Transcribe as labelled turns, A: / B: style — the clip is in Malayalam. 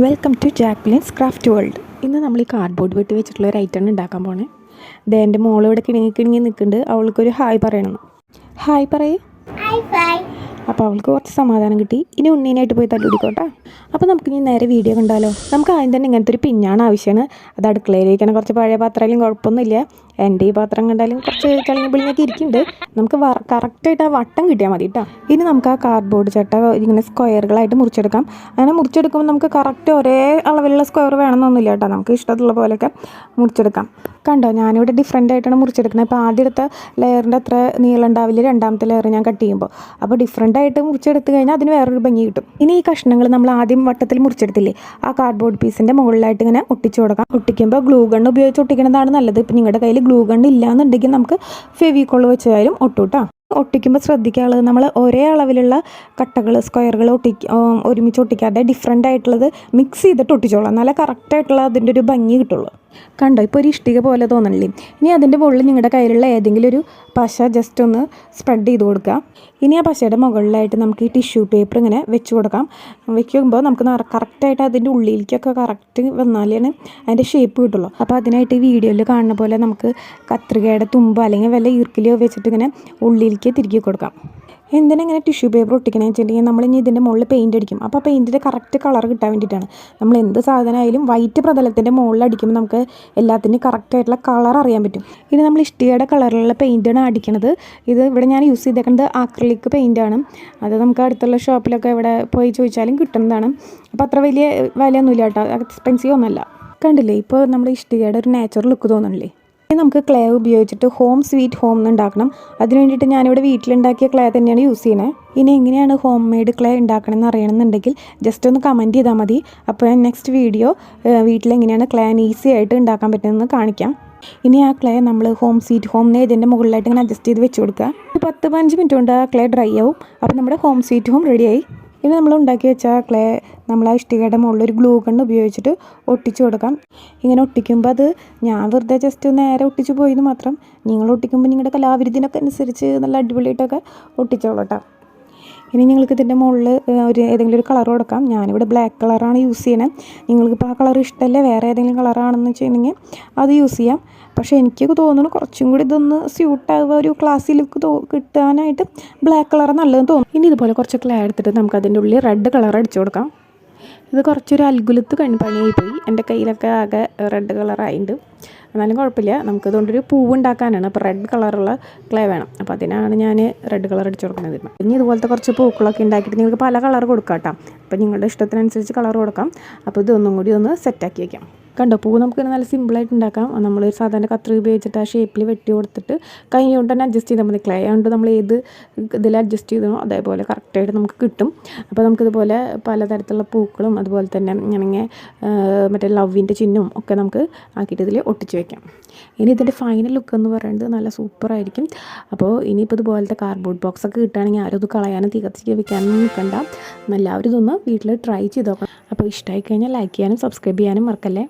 A: Welcome to Jacqueline's craft world. ഇന്ന് നമ്മൾ ഈ കാർഡ്ബോർഡ് വെട്ടി വെച്ചിട്ടുള്ള ഒരു ഐറ്റം ഉണ്ടാക്കാൻ പോണേ. എൻ്റെ മോൾ ഇവിടെ കിണങ്ങി നിൽക്കുന്നുണ്ട്. അവൾക്കൊരു ഹായ് പറയണം. ഹായ് പറയേ. അപ്പോൾ അവൾക്ക് കുറച്ച് സമാധാനം കിട്ടി. ഇനി ഉണ്ണീനായിട്ട് പോയി തല്ലുപിടിക്കോട്ടെ. അപ്പോൾ നമുക്ക് ഇനി നേരെ വീഡിയോ കണ്ടാലോ. നമുക്ക് ആദ്യം തന്നെ ഇങ്ങനത്തെ ഒരു പിഞ്ഞാണ് ആവശ്യമാണ്. അത് അടുക്കളയിലേക്കാണ്. കുറച്ച് പഴയ പാത്രമായാലും കുഴപ്പമൊന്നുമില്ല. എൻ്റെ ഈ പാത്രം കണ്ടാലും കുറച്ച് ചളിങ്ങി പിളിങ്ങൊക്കെ ഇരിക്കുന്നുണ്ട്. നമുക്ക് കറക്റ്റായിട്ട് ആ വട്ടം കിട്ടിയാൽ മതി കേട്ടോ. ഇനി നമുക്ക് ആ കാർഡ്ബോർഡ് ചട്ട ഇങ്ങനെ സ്ക്വയറുകളായിട്ട് മുറിച്ചെടുക്കാം. അങ്ങനെ മുറിച്ചെടുക്കുമ്പോൾ നമുക്ക് കറക്റ്റ് ഒരേ അളവിലുള്ള സ്ക്വയർ വേണമെന്നൊന്നുമില്ല കേട്ടോ. നമുക്ക് ഇഷ്ടമുള്ള പോലെയൊക്കെ മുറിച്ചെടുക്കാം. കണ്ടോ, ഞാനിവിടെ ഡിഫറെൻ്റ് ആയിട്ടാണ് മുറിച്ചെടുക്കുന്നത്. ഇപ്പോൾ ആദ്യത്തെ ലെയറിൻ്റെ അത്ര നീളം ഉണ്ടാവില്ല രണ്ടാമത്തെ ലെയർ ഞാൻ കട്ട് ചെയ്യുമ്പോൾ. അപ്പോൾ ഡിഫറെൻ്റ് ആയിട്ട് മുറിച്ചെടുത്ത് കഴിഞ്ഞാൽ അതിന് വേറൊരു ഭംഗി കിട്ടും. ഇനി ഈ കഷ്ണങ്ങൾ നമ്മൾ ആദ്യം വട്ടത്തിൽ മുറിച്ചെടുത്തില്ലേ, ആ കാർഡ്ബോർഡ് പീസിൻ്റെ മുകളിലായിട്ട് ഇങ്ങനെ ഒട്ടിച്ചു കൊടുക്കാം. ഒട്ടിക്കുമ്പോൾ ഗ്ലൂ ഗൺ ഉപയോഗിച്ച് ഒട്ടിക്കുന്നതാണ് നല്ലത്. ഇപ്പോൾ നിങ്ങളുടെ കയ്യിൽ ഗ്ലൂ ഗൺ ഇല്ലയെന്നുണ്ടെങ്കിൽ നമുക്ക് ഫെവിക്കോൾ വെച്ചാലും ഒട്ടൂട്ടാ. ഒട്ടിക്കുമ്പോൾ ശ്രദ്ധിക്കാനുള്ളത്, നമ്മൾ ഒരേ അളവിലുള്ള കട്ടകൾ സ്ക്വയറുകൾ ഒരുമിച്ച് ഒട്ടിക്കാതെ ഡിഫറെൻ്റ് ആയിട്ടുള്ളത് മിക്സ് ചെയ്തിട്ട് ഒട്ടിച്ചോളാം. എന്നാലേ കറക്റ്റായിട്ടുള്ള അതിൻ്റെ ഒരു ഭംഗി കിട്ടുള്ളൂ. കണ്ടോ, ഇപ്പോൾ ഒരു ഇഷ്ടിക പോലെ തോന്നണില്ലേ. ഇനി അതിൻ്റെ മുകളിൽ നിങ്ങളുടെ കയ്യിലുള്ള ഏതെങ്കിലും ഒരു പശ ജസ്റ്റ് ഒന്ന് സ്പ്രെഡ് ചെയ്ത് കൊടുക്കുക. ഇനി ആ പശയുടെ മുകളിലായിട്ട് നമുക്ക് ഈ ടിഷ്യൂ പേപ്പർ ഇങ്ങനെ വെച്ച് കൊടുക്കാം. വെക്കുമ്പോൾ നമുക്ക് കറക്റ്റായിട്ട് അതിൻ്റെ ഉള്ളിലേക്കൊക്കെ കറക്റ്റ് വന്നാലാണ് അതിൻ്റെ ഷേപ്പ് കിട്ടുള്ളൂ. അപ്പോൾ അതിനായിട്ട് ഈ വീഡിയോയിൽ കാണുന്ന പോലെ നമുക്ക് കത്രികയുടെ തുമ്പ് അല്ലെങ്കിൽ വല്ല ഈർക്കിലോ വെച്ചിട്ട് ഇങ്ങനെ ഉള്ളിലേക്ക് തിരികെ കൊടുക്കാം. എന്തിനാ ഇങ്ങനെ ടിഷ്യൂ പേപ്പർ ഒട്ടിക്കണമെന്ന് വെച്ചിട്ടുണ്ടെങ്കിൽ നമ്മളിനി ഇതിൻ്റെ മുകളിൽ പെയിൻ്റ് അടിക്കും. അപ്പോൾ ആ പെയിൻറ്റിൻ്റെ കറക്റ്റ് കളർ കിട്ടാൻ വേണ്ടിയിട്ടാണ്. നമ്മൾ എന്ത് സാധനമായാലും വൈറ്റ് പ്രതലത്തിൻ്റെ മുകളിൽ അടിക്കുമ്പോൾ നമുക്ക് എല്ലാത്തിൻ്റെയും കറക്റ്റായിട്ടുള്ള കളർ അറിയാൻ പറ്റും. ഇനി നമ്മൾ ഇഷ്ടികയുടെ കളറിലുള്ള പെയിൻറ്റാണ് അടിക്കണത്. ഇത് ഇവിടെ ഞാൻ യൂസ് ചെയ്തേക്കുന്നത് ആക്രിലിക് പെയിൻറ്റാണ്. അത് നമുക്ക് അടുത്തുള്ള ഷോപ്പിലൊക്കെ ഇവിടെ പോയി ചോദിച്ചാലും കിട്ടുന്നതാണ്. അപ്പോൾ അത്ര വലിയ വിലയൊന്നുമില്ല കേട്ടോ, എക്സ്പെൻസീവ് ഒന്നുമല്ല. കണ്ടില്ലേ, ഇപ്പോൾ നമ്മുടെ ഇഷ്ടികയുടെ ഒരു നാച്ചുറൽ ലുക്ക് തോന്നണില്ലേ. നമുക്ക് ക്ലേ ഉപയോഗിച്ചിട്ട് ഹോം സ്വീറ്റ് ഹോം ഉണ്ടാക്കണം. അതിന് വേണ്ടിയിട്ട് ഞാനിവിടെ വീട്ടിലുണ്ടാക്കിയ ക്ലേ തന്നെയാണ് യൂസ് ചെയ്യുന്നത്. ഇനി എങ്ങനെയാണ് ഹോം മെയ്ഡ് ക്ലേ ഉണ്ടാക്കണമെന്ന് അറിയണമെന്നുണ്ടെങ്കിൽ ജസ്റ്റ് ഒന്ന് കമൻറ്റ് ചെയ്താൽ മതി. അപ്പോൾ ഞാൻ നെക്സ്റ്റ് വീഡിയോ വീട്ടിലെങ്ങനെയാണ് ക്ലേ ഈസി ആയിട്ട് ഉണ്ടാക്കാൻ പറ്റുന്നതെന്ന് കാണിക്കാം. ഇനി ആ ക്ലേ നമ്മൾ ഹോം സ്വീറ്റ് ഹോം ഇതിൻ്റെ മുകളിലായിട്ട് ഇങ്ങനെ അഡ്ജസ്റ്റ് ചെയ്ത് വെച്ച് കൊടുക്കുക. 10-15 മിനിറ്റ് കൊണ്ട് ആ ക്ലേ ഡ്രൈ ആവും. അപ്പോൾ നമ്മുടെ ഹോം സ്വീറ്റ് ഹോം റെഡിയായി. ഇനി നമ്മൾ ഉണ്ടാക്കി വെച്ച ക്ലേ നമ്മൾ ആ ഇഷ്ടികയുടെ മുകളിൽ ഒരു ഗ്ലൂ ഗൺ ഉപയോഗിച്ചിട്ട് ഒട്ടിച്ചു കൊടുക്കാം. ഇങ്ങനെ ഒട്ടിക്കുമ്പോൾ അത് ഞാൻ വെറുതെ ജസ്റ്റ് നേരെ ഒട്ടിച്ചു പോയെന്ന് മാത്രം. നിങ്ങൾ ഒട്ടിക്കുമ്പോൾ നിങ്ങളുടെ കലാവിരുദിനൊക്കെ അനുസരിച്ച് നല്ല അടിപൊളിയായിട്ടൊക്കെ ഒട്ടിച്ചോളട്ടോ. ഇനി നിങ്ങൾക്ക് ഇതിൻ്റെ മുകളിൽ ഏതെങ്കിലും ഒരു കളർ കൊടുക്കാം. ഞാനിവിടെ ബ്ലാക്ക് കളറാണ് യൂസ് ചെയ്യണത്. നിങ്ങൾക്കിപ്പോൾ ആ കളർ ഇഷ്ടമല്ല വേറെ ഏതെങ്കിലും കളറാണെന്ന് വെച്ചിട്ടുണ്ടെങ്കിൽ അത് യൂസ് ചെയ്യാം. പക്ഷേ എനിക്ക് തോന്നുന്നു കുറച്ചും കൂടി ഇതൊന്ന് സ്യൂട്ടാവുക, ഒരു ക്ലാസ്സിൽ ലുക്ക് കിട്ടാനായിട്ട് ബ്ലാക്ക് കളർ നല്ലതെന്ന് തോന്നുന്നു. ഇനി ഇതുപോലെ കുറച്ച് ക്ലേ എടുത്തിട്ട് നമുക്ക് അതിൻ്റെ ഉള്ളിൽ റെഡ് കളർ അടിച്ചു കൊടുക്കാം. ഇത് കുറച്ചൊരു അൽഗുലത്ത് പണിയായി പോയി. എൻ്റെ കയ്യിലൊക്കെ ആകെ റെഡ് കളറായിട്ടുണ്ട്. എന്നാലും കുഴപ്പമില്ല. നമുക്കിതുകൊണ്ടൊരു പൂവ് ഉണ്ടാക്കാനാണ്. അപ്പോൾ റെഡ് കളറുള്ള ക്ലേ വേണം. അപ്പോൾ അതിനാണ് ഞാൻ റെഡ് കളർ അടിച്ചു കൊടുക്കുന്നത്. ഇനി ഇതുപോലത്തെ കുറച്ച് പൂക്കളൊക്കെ ഉണ്ടാക്കിയിട്ട് നിങ്ങൾക്ക് പല കളർ കൊടുക്കാം കേട്ടോ. അപ്പോൾ നിങ്ങളുടെ ഇഷ്ടത്തിനനുസരിച്ച് കളർ കൊടുക്കാം. അപ്പോൾ ഇതൊന്നും കൂടി ഒന്ന് സെറ്റാക്കി വയ്ക്കാം. കണ്ടോ, പൂ നമുക്ക് നല്ല സിമ്പിളായിട്ട് ഉണ്ടാക്കാം. നമ്മൾ സാധാരണ കത്രിക ഉപയോഗിച്ചിട്ട് ആ ഷേപ്പിൽ വെട്ടി കൊടുത്തിട്ട് കൈ കൊണ്ട് തന്നെ അഡ്ജസ്റ്റ് ചെയ്താൽ മതി. ക്ലേ കൊണ്ട് നമ്മൾ ഏത് ഇതിൽ അഡ്ജസ്റ്റ് ചെയ്തോ അതേപോലെ കറക്റ്റായിട്ട് നമുക്ക് കിട്ടും. അപ്പോൾ നമുക്കിതുപോലെ പലതരത്തിലുള്ള പൂക്കളും അതുപോലെ തന്നെ ഇങ്ങനെ മറ്റേ ലവിൻ്റെ ചിഹ്നവും ഒക്കെ നമുക്ക് ആക്കിയിട്ട് ഇതിൽ ഒട്ടിച്ച് വെക്കാം. ഇനി ഇതിൻ്റെ ഫൈനൽ ലുക്ക് എന്ന് പറയുന്നത് നല്ല സൂപ്പറായിരിക്കും. അപ്പോൾ ഇനിയിപ്പോൾ ഇതുപോലത്തെ കാർഡ്ബോർഡ് ബോക്സൊക്കെ കിട്ടുകയാണെങ്കിൽ ആരും ഇത് കളയാനും തികച്ച് വെക്കാനും നിൽക്കണ്ട. എല്ലാവരും ഇതൊന്ന് വീട്ടിൽ ട്രൈ ചെയ്ത് നോക്കണം. അപ്പോൾ ഇഷ്ടമായി കഴിഞ്ഞാൽ ലൈക്ക് ചെയ്യാനും സബ്സ്ക്രൈബ് ചെയ്യാനും മറക്കല്ലേ.